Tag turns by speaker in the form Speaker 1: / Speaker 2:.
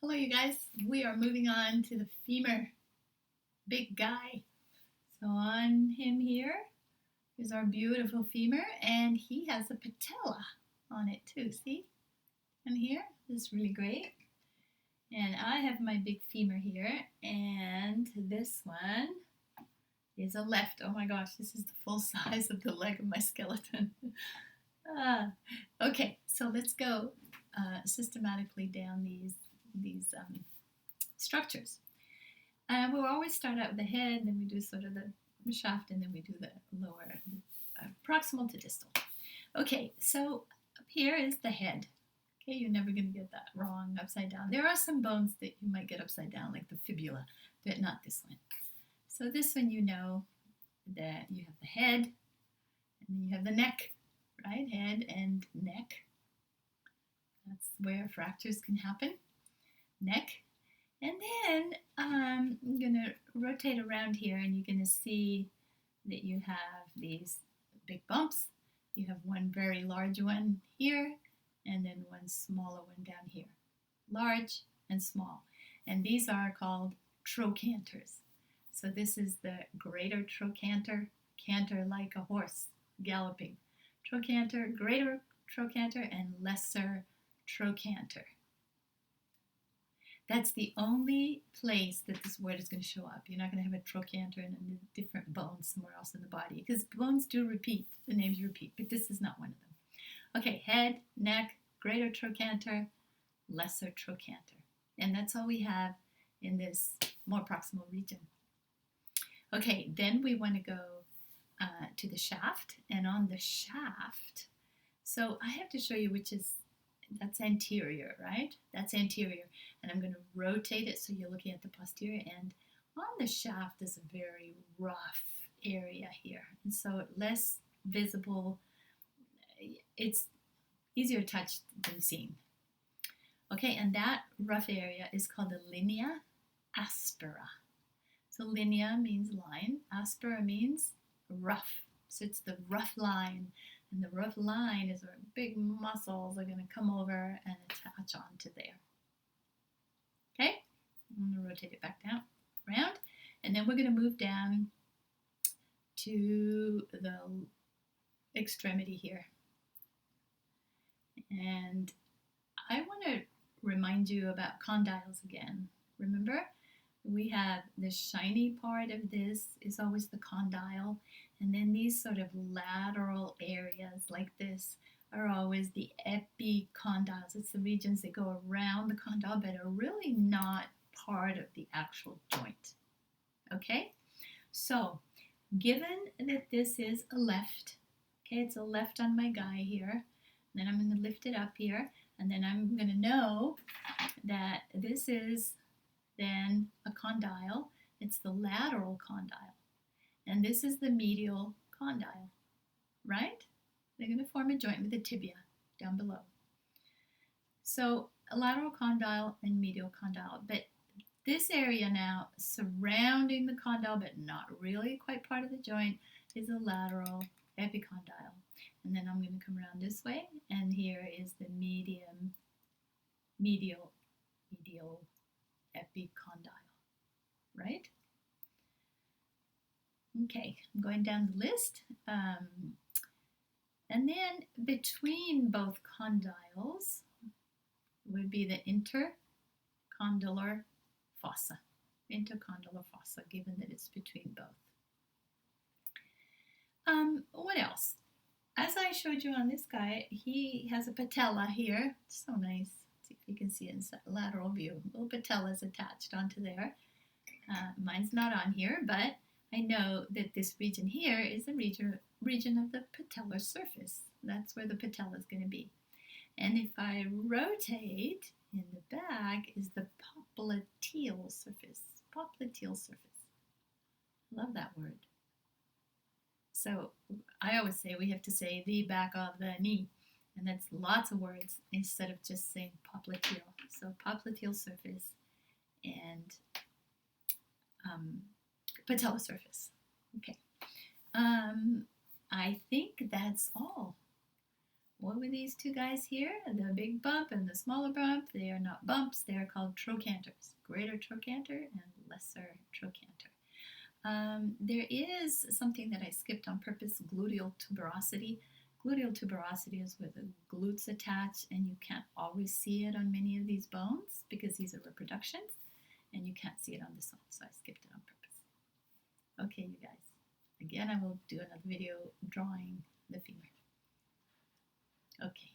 Speaker 1: Hello, you guys. We are moving on to the femur, big guy. So on him here is our beautiful femur, and he has a patella on it too. See? And here, this is really great. And I have my big femur here, and this one is a left. Oh my gosh, this is the full size of the leg of my skeleton. Okay, so let's go systematically down these structures. We'll always start out with the head, then we do sort of the shaft, and then we do the lower, proximal to distal. Okay, so up here is the head. Okay, you're never going to get that wrong upside down. There are some bones that you might get upside down, like the fibula, but not this one. So this one, you know that you have the head, and then you have the neck, right? Head and neck. That's where fractures can happen. Neck. And then I'm going to rotate around here, and you're going to see that you have these big bumps. You have one very large one here, and then one smaller one down here. Large and small. And these are called trochanters. So this is the greater trochanter, canter like a horse galloping. Trochanter, greater trochanter, and lesser trochanter. That's the only place that this word is going to show up. You're not going to have a trochanter and a different bone somewhere else in the body, because bones do repeat, the names repeat, but this is not one of them. Okay, head, neck, greater trochanter, lesser trochanter. And that's all we have in this more proximal region. Okay, then we want to go to the shaft, and on the shaft, so I have to show you that's anterior, right? That's anterior. And I'm going to rotate it so you're looking at the posterior end. On the shaft is a very rough area here. And so less visible. It's easier touched than seen. Okay, and that rough area is called the linea aspera. So linea means line. Aspera means rough. So it's the rough line. And the rough line is where big muscles are going to come over and attach onto there. Okay? I'm going to rotate it back down, around. And then we're going to move down to the extremity here. And I want to remind you about condyles again. Remember? We have the shiny part of this is always the condyle, and then these sort of lateral areas like this are always the epicondyles. It's the regions that go around the condyle but are really not part of the actual joint. Okay? So, given that this is a left, okay, it's a left on my guy here, then I'm going to lift it up here, and then I'm going to know that this is then a condyle. It's the lateral condyle. And this is the medial condyle, right? They're going to form a joint with the tibia down below. So a lateral condyle and medial condyle. But this area now surrounding the condyle, but not really quite part of the joint, is a lateral epicondyle. And then I'm going to come around this way, and here is the medial epicondyle, right? Okay, I'm going down the list. And then between both condyles would be the intercondylar fossa. Intercondylar fossa, given that it's between both. What else? As I showed you on this guy, he has a patella here. It's so nice. See if you can see it in lateral view. Little patella is attached onto there. Mine's not on here, but I know that this region here is the region of the patellar surface. That's where the patella is going to be. And if I rotate, in the back is the popliteal surface. Popliteal surface. Love that word. So I always say we have to say the back of the knee. And that's lots of words instead of just saying popliteal. So popliteal surface and patella surface. Okay. I think that's all. What were these two guys here? The big bump and the smaller bump. They are not bumps. They are called trochanters. Greater trochanter and lesser trochanter. There is something that I skipped on purpose, gluteal tuberosity. Gluteal tuberosity is where the glutes attach, and you can't always see it on many of these bones because these are reproductions, and you can't see it on this one, so I skipped it on purpose. Okay, you guys. Again, I will do another video drawing the femur. Okay.